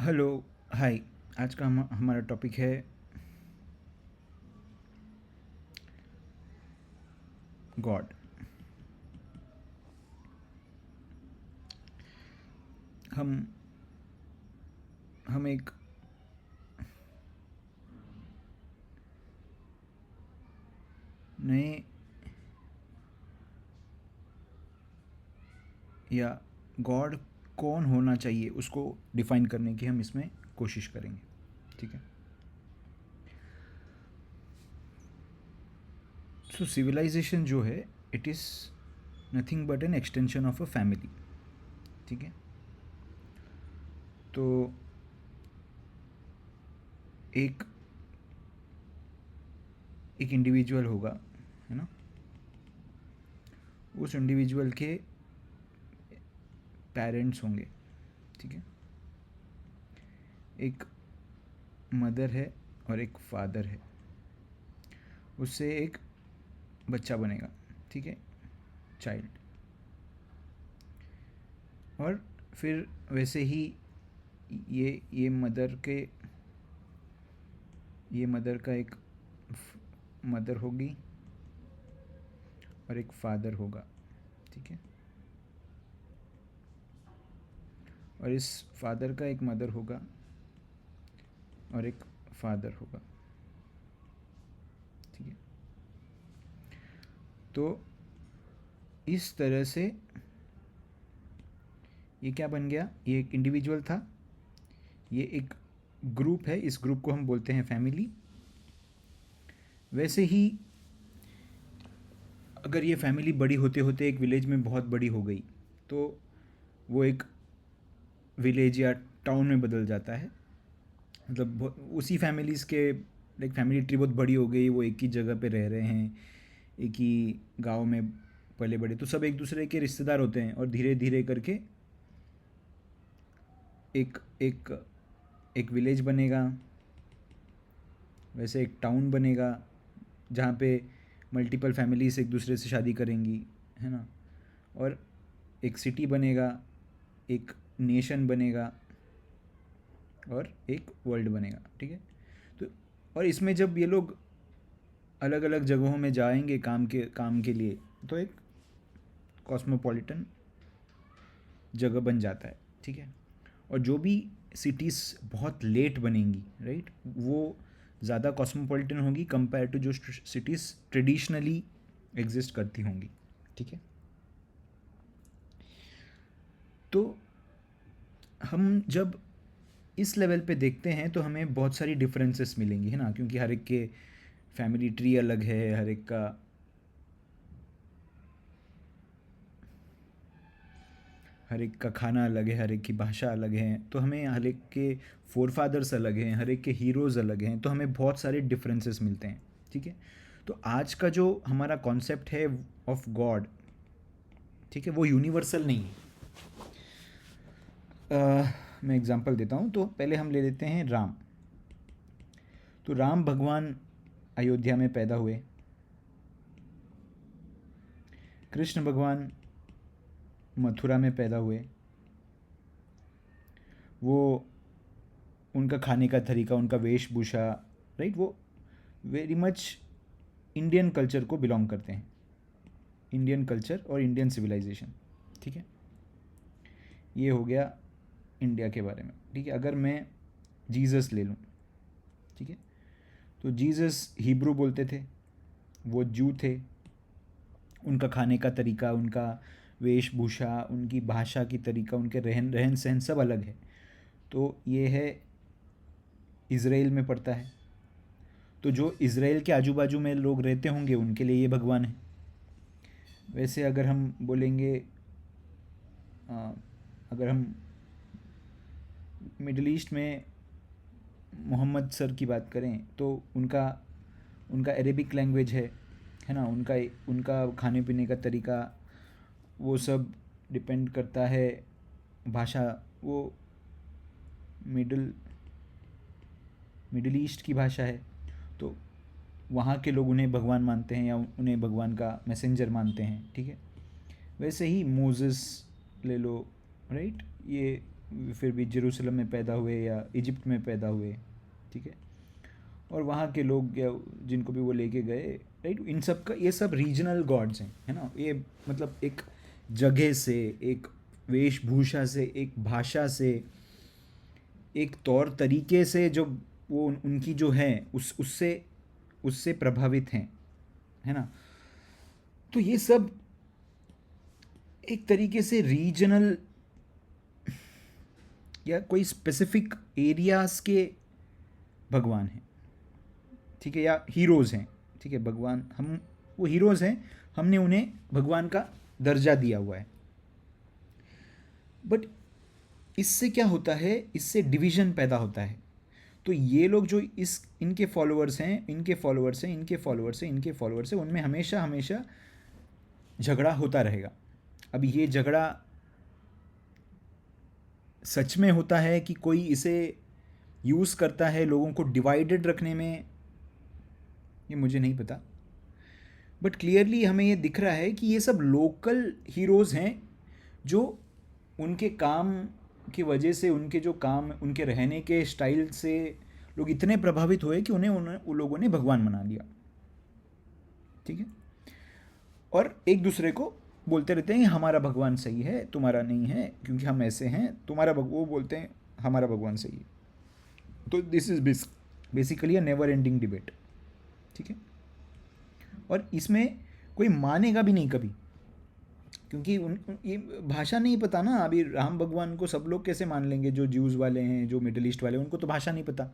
Hello, हाय। आज का हमारा टॉपिक है गॉड। हम हम एक नए या गॉड कौन होना चाहिए उसको डिफाइन करने की हम इसमें कोशिश करेंगे। ठीक है। सो सिविलाइजेशन जो है, it is nothing but an extension of a family. ठीक है। तो एक एक इंडिविजुअल होगा, है ना। उस इंडिविजुअल के पेरेंट्स होंगे। ठीक है। एक मदर है और एक फादर है। उससे एक बच्चा बनेगा। ठीक है। चाइल्ड। और फिर वैसे ही ये मदर का एक मदर होगी और एक फादर होगा। ठीक है। और इस फादर का एक मदर होगा और एक फादर होगा। ठीक है। तो इस तरह से ये क्या बन गया, ये एक इंडिविजुअल था, ये एक ग्रुप है, इस ग्रुप को हम बोलते हैं फैमिली। वैसे ही अगर ये फैमिली बड़ी होते होते एक विलेज में बहुत बड़ी हो गई तो वो एक विलेज या टाउन में बदल जाता है। मतलब उसी फैमिलीज़ के लाइक फैमिली ट्री बहुत बड़ी हो गई, वो एक ही जगह पे रह रहे हैं, एक ही गांव में पले बड़े, तो सब एक दूसरे के रिश्तेदार होते हैं और धीरे धीरे करके एक एक एक विलेज बनेगा। वैसे एक टाउन बनेगा जहाँ पे मल्टीपल फैमिलीज एक दूसरे से शादी करेंगी, है ना। और एक सिटी बनेगा, एक नेशन बनेगा और एक वर्ल्ड बनेगा। ठीक है। तो और इसमें जब ये लोग अलग अलग जगहों में जाएंगे काम के लिए, तो एक कॉस्मोपॉलिटन जगह बन जाता है। ठीक है। और जो भी सिटीज़ बहुत लेट बनेंगी, राइट, वो ज़्यादा कॉस्मोपॉलिटन होगी कंपेयर टू जो सिटीज़ ट्रेडिशनली एग्जिस्ट करती होंगी। ठीक है। तो हम जब इस लेवल पे देखते हैं तो हमें बहुत सारी डिफरेंसेस मिलेंगी, है ना, क्योंकि हर एक के फैमिली ट्री अलग है, हर एक का खाना अलग है, हर एक की भाषा अलग है, तो हमें हर एक के फोर फादर्स अलग हैं, हर एक के हीरोज़ अलग हैं, तो हमें बहुत सारे डिफरेंसेस मिलते हैं। ठीक है। तो आज का जो हमारा कॉन्सेप्ट है ऑफ गॉड, ठीक है, वो यूनिवर्सल नहीं है। मैं एग्जांपल देता हूँ। तो पहले हम ले लेते हैं राम। तो राम भगवान अयोध्या में पैदा हुए। कृष्ण भगवान मथुरा में पैदा हुए। वो उनका खाने का तरीका, उनका वेशभूषा, राइट, वो वेरी मच इंडियन कल्चर को बिलोंग करते हैं, इंडियन कल्चर और इंडियन सिविलाइजेशन। ठीक है। ये हो गया इंडिया के बारे में। ठीक है। अगर मैं जीसस ले लूँ, ठीक है, तो जीसस हिब्रू बोलते थे, वो जू थे, उनका खाने का तरीका, उनका वेशभूषा, उनकी भाषा की तरीका, उनके रहन रहन सहन सब अलग है। तो ये है इज़राइल में पड़ता है। तो जो इज़राइल के आजू बाजू में लोग रहते होंगे उनके लिए ये भगवान है। वैसे अगर हम बोलेंगे, अगर हम मिडल ईस्ट में मोहम्मद सर की बात करें तो उनका उनका अरेबिक लैंग्वेज है ना, उनका उनका खाने पीने का तरीका, वो सब डिपेंड करता है। भाषा, वो मिडल मिडल ईस्ट की भाषा है। तो वहाँ के लोग उन्हें भगवान मानते हैं या उन्हें भगवान का मैसेंजर मानते हैं। ठीक है। वैसे ही मोजेस ले लो, राइट, ये फिर भी जेरूसलम में पैदा हुए या इजिप्ट में पैदा हुए, ठीक है। और वहाँ के लोग या जिनको भी वो लेके गए, राइट, इन सब का ये सब रीजनल गॉड्स हैं, है ना। ये मतलब एक जगह से, एक वेशभूषा से, एक भाषा से, एक तौर तरीके से जो वो उनकी जो है उससे उससे प्रभावित हैं, है ना। तो ये सब एक तरीके से रीजनल या कोई स्पेसिफिक एरियाज के भगवान हैं, ठीक है, या हीरोज़ हैं, ठीक है। भगवान, हम वो हीरोज़ हैं, हमने उन्हें भगवान का दर्जा दिया हुआ है। बट इससे क्या होता है, इससे डिवीज़न पैदा होता है। तो ये लोग जो इनके फॉलोअर्स हैं, इनके फॉलोअर्स हैं, इनके फॉलोअर्स हैं, इनके फॉलोअर्स हैं, उनमें हमेशा हमेशा झगड़ा होता रहेगा। अब ये झगड़ा सच में होता है कि कोई इसे यूज़ करता है लोगों को डिवाइडेड रखने में, ये मुझे नहीं पता। बट क्लियरली हमें ये दिख रहा है कि ये सब लोकल हीरोज़ हैं जो उनके काम की वजह से, उनके जो काम, उनके रहने के स्टाइल से लोग इतने प्रभावित हुए कि उन्हें उन लोगों ने भगवान बना लिया, ठीक है। और एक दूसरे को बोलते रहते हैं हमारा भगवान सही है, तुम्हारा नहीं है, क्योंकि हम ऐसे हैं, तुम्हारा वो बोलते हैं हमारा भगवान सही है। तो this is basically a never ending debate, ठीक है। और इसमें कोई मानेगा भी नहीं कभी, क्योंकि ये भाषा नहीं पता ना। अभी राम भगवान को सब लोग कैसे मान लेंगे, जो ज्यूज़ वाले हैं, जो मिडिल ईस्ट वाले हैं, उनको तो भाषा नहीं पता।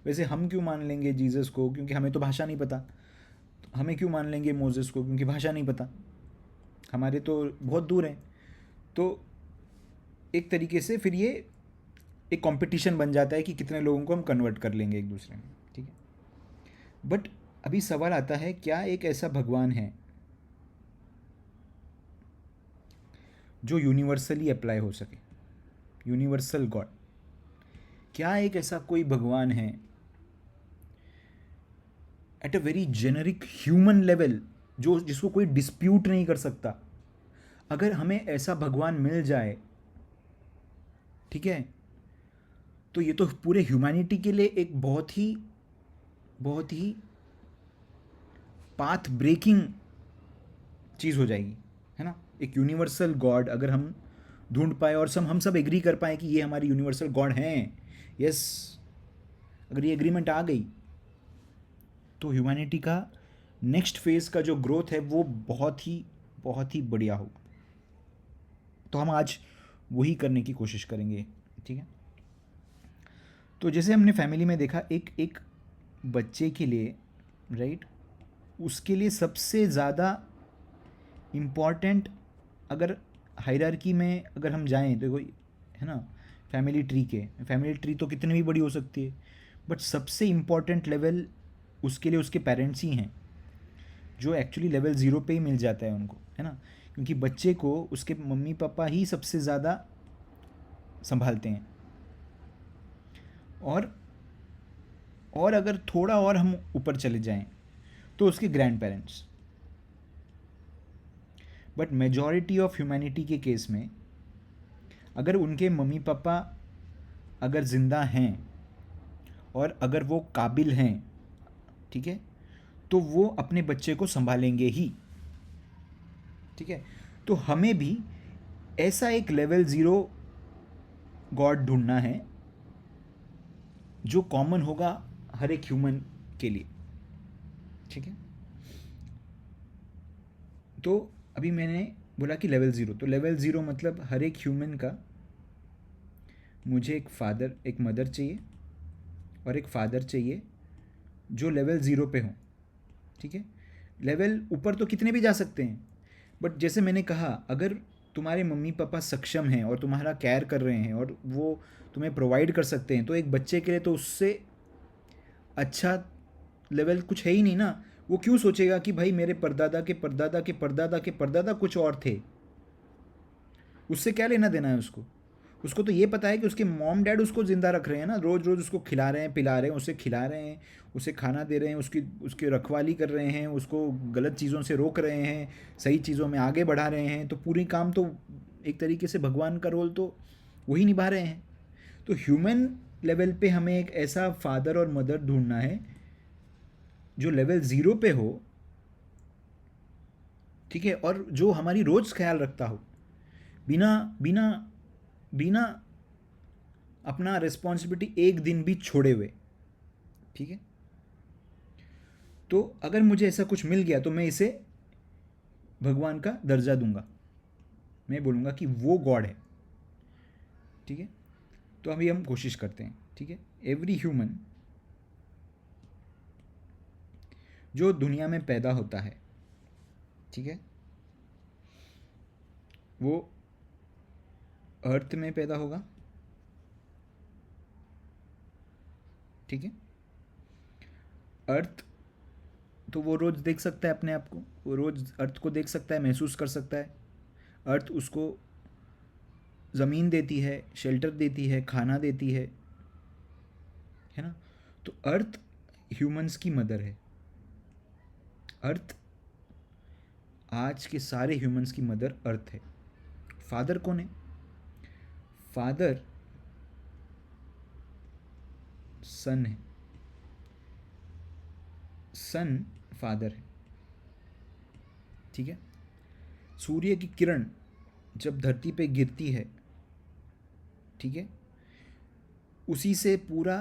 वैसे हम क्यों मान लेंगे जीसस को, क्योंकि हमें तो भाषा नहीं पता। हमें क्यों मान लेंगे मोसेस को, क्योंकि भाषा नहीं पता, हमारे तो बहुत दूर हैं। तो एक तरीके से फिर ये एक कंपटीशन बन जाता है कि कितने लोगों को हम कन्वर्ट कर लेंगे एक दूसरे में, ठीक है। बट अभी सवाल आता है, क्या एक ऐसा भगवान है जो यूनिवर्सली अप्लाई हो सके, यूनिवर्सल गॉड? क्या एक ऐसा कोई भगवान है eight a very generic human level, जो जिसको कोई डिस्प्यूट नहीं कर सकता? अगर हमें ऐसा भगवान मिल जाए, ठीक है, तो ये तो पूरे ह्यूमैनिटी के लिए एक बहुत ही पाथ ब्रेकिंग चीज़ हो जाएगी, है ना। एक यूनिवर्सल गॉड अगर हम ढूंढ पाए और हम सब एग्री कर पाए कि ये हमारी यूनिवर्सल गॉड हैं, यस, अगर ये एग्रीमेंट आ गई, तो ह्यूमैनिटी का नेक्स्ट फेज़ का जो ग्रोथ है वो बहुत ही बढ़िया होगा। तो हम आज वही करने की कोशिश करेंगे, ठीक है। तो जैसे हमने फैमिली में देखा, एक एक बच्चे के लिए, राइट, उसके लिए सबसे ज़्यादा इम्पॉर्टेंट, अगर हायरार्की में अगर हम जाएं तो कोई, है ना, फैमिली ट्री तो कितनी भी बड़ी हो सकती है, बट सबसे इम्पॉर्टेंट लेवल उसके लिए उसके पेरेंट्स ही हैं, जो एक्चुअली लेवल 0 पे ही मिल जाता है उनको, है ना। क्योंकि बच्चे को उसके मम्मी पापा ही सबसे ज़्यादा संभालते हैं। और अगर थोड़ा और हम ऊपर चले जाएं तो उसके grand parents. But majority of humanity के केस में अगर उनके मम्मी पापा अगर ज़िंदा हैं और अगर वो काबिल हैं, ठीक है, तो वो अपने बच्चे को संभालेंगे ही, ठीक है। तो हमें भी ऐसा एक लेवल 0 गॉड ढूंढना है जो कॉमन होगा हर एक ह्यूमन के लिए, ठीक है। तो अभी मैंने बोला कि लेवल 0, तो लेवल 0 मतलब हर एक ह्यूमन का, मुझे एक फादर, एक मदर चाहिए और एक फादर चाहिए जो लेवल 0 पे हो, ठीक है। लेवल ऊपर तो कितने भी जा सकते हैं, बट जैसे मैंने कहा, अगर तुम्हारे मम्मी पापा सक्षम हैं और तुम्हारा केयर कर रहे हैं और वो तुम्हें प्रोवाइड कर सकते हैं, तो एक बच्चे के लिए तो उससे अच्छा लेवल कुछ है ही नहीं ना। वो क्यों सोचेगा कि भाई मेरे परदादा के परदादा के परदादा के परदादा कुछ और थे, उससे क्या लेना देना है उसको। उसको तो ये पता है कि उसके मॉम डैड उसको ज़िंदा रख रहे हैं ना, रोज़ रोज़ उसको खिला रहे हैं, पिला रहे हैं, उसे खिला रहे हैं, उसे खाना दे रहे हैं, उसकी रखवाली कर रहे हैं, उसको गलत चीज़ों से रोक रहे हैं, सही चीज़ों में आगे बढ़ा रहे हैं। तो पूरी काम तो एक तरीके से भगवान का रोल तो वही निभा रहे हैं। तो ह्यूमन लेवल पे हमें एक ऐसा फादर और मदर ढूंढना है जो लेवल 0 पे हो, ठीक है, और जो हमारी रोज़ ख्याल रखता हो, बिना बिना बिना अपना रिस्पॉन्सिबिलिटी एक दिन भी छोड़े हुए, ठीक है। तो अगर मुझे ऐसा कुछ मिल गया तो मैं इसे भगवान का दर्जा दूंगा, मैं बोलूँगा कि वो गॉड है, ठीक है। तो अभी हम कोशिश करते हैं, ठीक है। एवरी ह्यूमन जो दुनिया में पैदा होता है, ठीक है, वो अर्थ में पैदा होगा, ठीक है। अर्थ तो वो रोज़ देख सकता है अपने आप को, वो रोज़ अर्थ को देख सकता है, महसूस कर सकता है। अर्थ उसको ज़मीन देती है, शेल्टर देती है, खाना देती है ना। तो अर्थ ह्यूमंस की मदर है। अर्थ आज के सारे ह्यूमंस की मदर अर्थ है। फादर कौन है? फादर सन है, सन फादर है, ठीक है। सूर्य की किरण जब धरती पे गिरती है, ठीक है, उसी से पूरा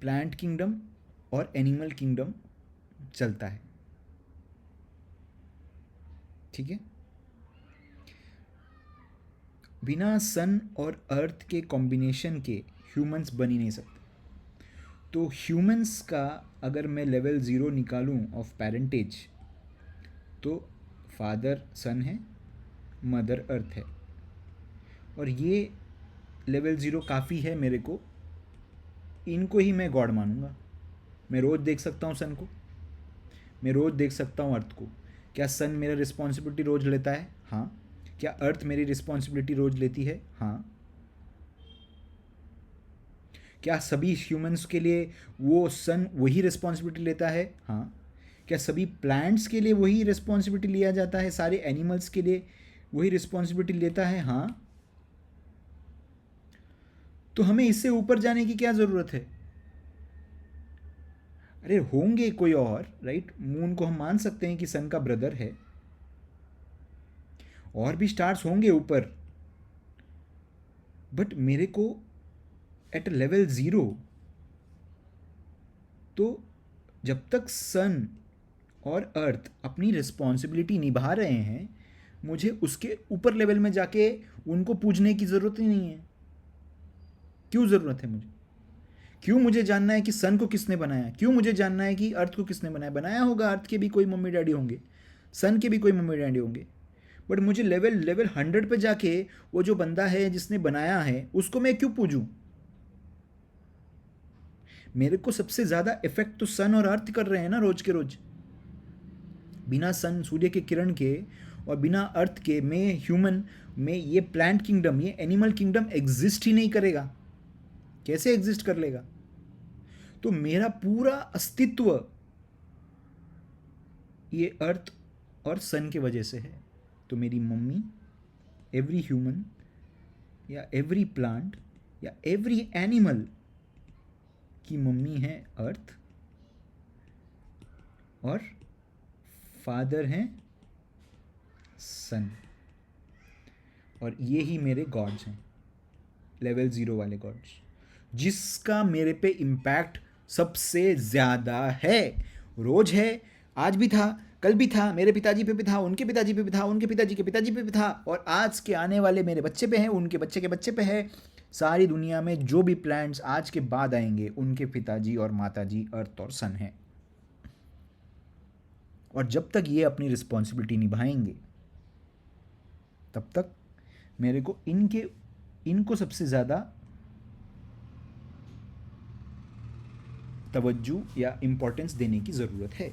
प्लांट किंगडम और एनिमल किंगडम चलता है, ठीक है। बिना सन और अर्थ के कॉम्बिनेशन के ह्यूमंस बन ही नहीं सकते। तो ह्यूमंस का अगर मैं लेवल 0 निकालूं ऑफ पेरेंटेज, तो फादर सन है, मदर अर्थ है, और ये लेवल 0 काफ़ी है मेरे को, इनको ही मैं गॉड मानूंगा। मैं रोज़ देख सकता हूँ सन को, मैं रोज़ देख सकता हूँ अर्थ को। क्या सन मेरा रिस्पॉन्सिबिलिटी रोज़ लेता है? हाँ। क्या अर्थ मेरी रिस्पॉन्सिबिलिटी रोज़ लेती है? हाँ। क्या सभी ह्यूमंस के लिए वो सन वही रिस्पॉन्सिबिलिटी लेता है? हाँ। क्या सभी प्लांट्स के लिए वही रिस्पॉन्सिबिलिटी लिया जाता है? सारे एनिमल्स के लिए वही रिस्पॉन्सिबिलिटी लेता है? हाँ। तो हमें इससे ऊपर जाने की क्या ज़रूरत है? अरे होंगे कोई और, राइट। मून को हम मान सकते हैं कि सन का ब्रदर है, और भी स्टार्स होंगे ऊपर, बट मेरे को एट लेवल 0, तो जब तक सन और अर्थ अपनी रिस्पॉन्सिबिलिटी निभा रहे हैं, मुझे उसके ऊपर लेवल में जाके उनको पूजने की ज़रूरत ही नहीं है। क्यों ज़रूरत है मुझे? क्यों मुझे जानना है कि सन को किसने बनाया? क्यों मुझे जानना है कि अर्थ को किसने बनाया? बनाया होगा, अर्थ के भी कोई मम्मी डैडी होंगे, सन के भी कोई मम्मी डैडी होंगे, बट मुझे लेवल लेवल 100 पे जाके वो जो बंदा है जिसने बनाया है उसको मैं क्यों पूजूं? मेरे को सबसे ज़्यादा इफेक्ट तो सन और अर्थ कर रहे हैं ना रोज के रोज। बिना सन, सूर्य के किरण के, और बिना अर्थ के मैं ह्यूमन में ये प्लांट किंगडम, ये एनिमल किंगडम एग्जिस्ट ही नहीं करेगा। कैसे एग्जिस्ट कर लेगा? तो मेरा पूरा अस्तित्व ये अर्थ और सन के वजह से है। तो मेरी मम्मी, एवरी ह्यूमन या एवरी प्लांट या एवरी एनिमल की मम्मी है अर्थ, और फादर हैं सन, और ये ही मेरे गॉड्स हैं, लेवल 0 वाले गॉड्स, जिसका मेरे पे इम्पैक्ट सबसे ज़्यादा है। रोज है, आज भी था, कल भी था, मेरे पिताजी पे भी था, उनके पिताजी पे भी था, उनके पिताजी के पिताजी पे भी था, और आज के आने वाले मेरे बच्चे पे है, उनके बच्चे के बच्चे पे है। सारी दुनिया में जो भी प्लांट्स आज के बाद आएंगे उनके पिताजी और माताजी अर्थ और सन हैं। और जब तक ये अपनी रिस्पॉन्सिबिलिटी निभाएंगे तब तक मेरे को इनको सबसे ज़्यादा तवज्जो या इम्पोर्टेंस देने की ज़रूरत है।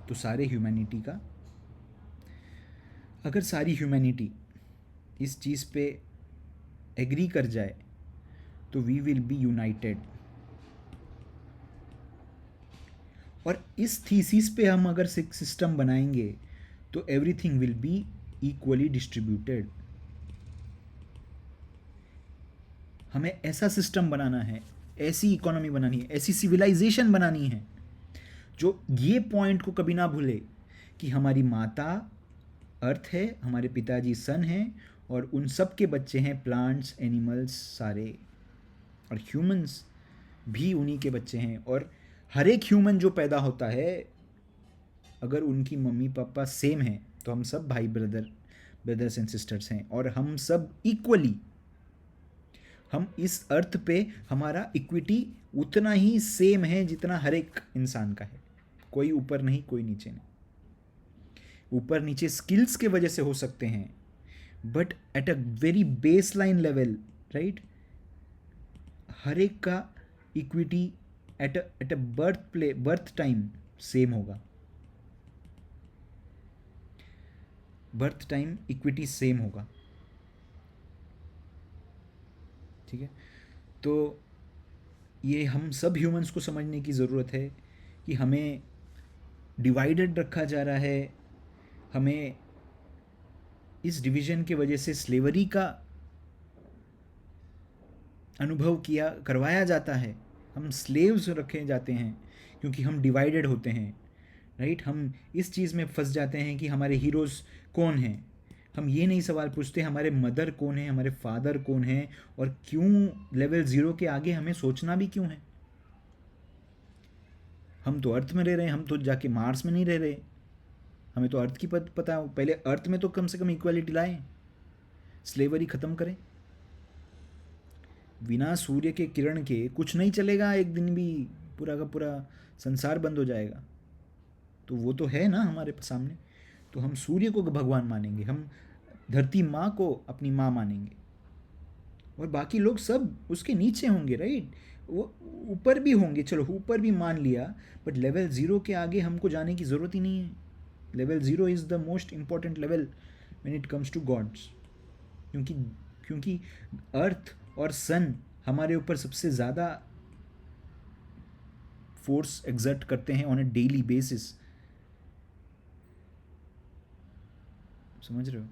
तो सारे ह्यूमैनिटी का, अगर सारी ह्यूमैनिटी इस चीज़ पे एग्री कर जाए तो वी विल बी यूनाइटेड। और इस थीसिस पे हम अगर सिस्टम बनाएंगे तो everything will be equally distributed. हमें ऐसा सिस्टम बनाना है, ऐसी इकोनॉमी बनानी है, ऐसी सिविलाइजेशन बनानी है जो ये पॉइंट को कभी ना भूले कि हमारी माता अर्थ है, हमारे पिताजी सन हैं, और उन सब के बच्चे हैं प्लांट्स, एनिमल्स सारे, और ह्यूमंस भी उन्हीं के बच्चे हैं। और हर एक ह्यूमन जो पैदा होता है, अगर उनकी मम्मी पापा सेम हैं तो हम सब भाई ब्रदर्स एंड सिस्टर्स हैं, और हम सब इक्वली, हम इस अर्थ पे हमारा इक्विटी उतना ही सेम है जितना हर एक इंसान का है। कोई ऊपर नहीं, कोई नीचे नहीं। ऊपर नीचे स्किल्स के वजह से हो सकते हैं, but at a very baseline level, right, हर एक का equity at a birth time same होगा। बर्थ टाइम इक्विटी सेम होगा। ठीक है, तो ये हम सब ह्यूमंस को समझने की ज़रूरत है कि हमें डिवाइडेड रखा जा रहा है, हमें इस डिवीज़न की वजह से स्लेवरी का अनुभव करवाया जाता है। हम स्लेव्स रखे जाते हैं क्योंकि हम डिवाइडेड होते हैं, राइट। हम इस चीज़ में फंस जाते हैं कि हमारे हीरोज़ कौन हैं। हम ये नहीं सवाल पूछते हमारे मदर कौन है, हमारे फादर कौन है, और क्यों लेवल 0 के आगे हमें सोचना भी क्यों है। हम तो अर्थ में रह रहे हैं, हम तो जाके मार्स में नहीं रह रहे। हमें तो अर्थ की पता है। पहले अर्थ में तो कम से कम इक्वालिटी लाएं, स्लेवरी ख़त्म करें। बिना सूर्य के किरण के कुछ नहीं चलेगा, एक दिन भी पूरा का पूरा संसार बंद हो जाएगा। तो वो तो है ना हमारे सामने। तो हम सूर्य को भगवान मानेंगे, हम धरती माँ को अपनी माँ मानेंगे, और बाकी लोग सब उसके नीचे होंगे, राइट। वो ऊपर भी होंगे, चलो ऊपर भी मान लिया, बट लेवल 0 के आगे हमको जाने की ज़रूरत ही नहीं है। Level 0 is the most important level when it comes to gods, क्योंकि अर्थ और सन हमारे ऊपर सबसे ज़्यादा फोर्स एग्जर्ट करते हैं ऑन ए डेली बेसिस। समझ रहे हो?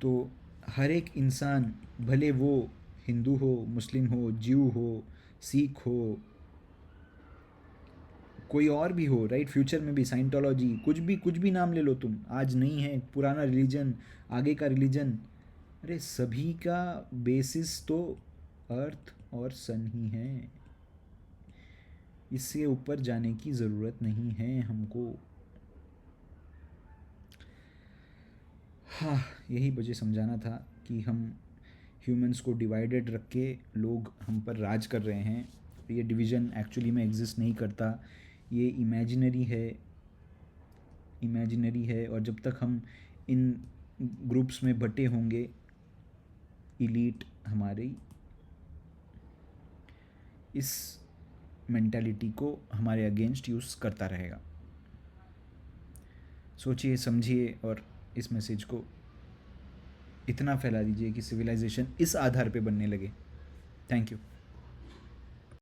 तो हर एक इंसान, भले वो हिंदू हो, मुस्लिम हो, ज्यू हो, सिख हो, कोई और भी हो, राइट, फ्यूचर में भी साइंटोलॉजी, कुछ भी नाम ले लो तुम, आज नहीं है, पुराना रिलीजन, आगे का रिलीजन, अरे सभी का बेसिस तो अर्थ और सन ही है। इससे ऊपर जाने की ज़रूरत नहीं है हमको। हाँ, यही मुझे समझाना था कि हम ह्यूमंस को डिवाइडेड रख के लोग हम पर राज कर रहे हैं। ये डिवीज़न एक्चुअली में एग्जिस्ट नहीं करता, ये इमेजिनरी है। और जब तक हम इन ग्रुप्स में बटे होंगे, इलीट हमारी इस मेंटालिटी को हमारे अगेंस्ट यूज़ करता रहेगा। सोचिए, समझिए, और इस मैसेज को इतना फैला दीजिए कि सिविलाइजेशन इस आधार पे बनने लगे। Thank you.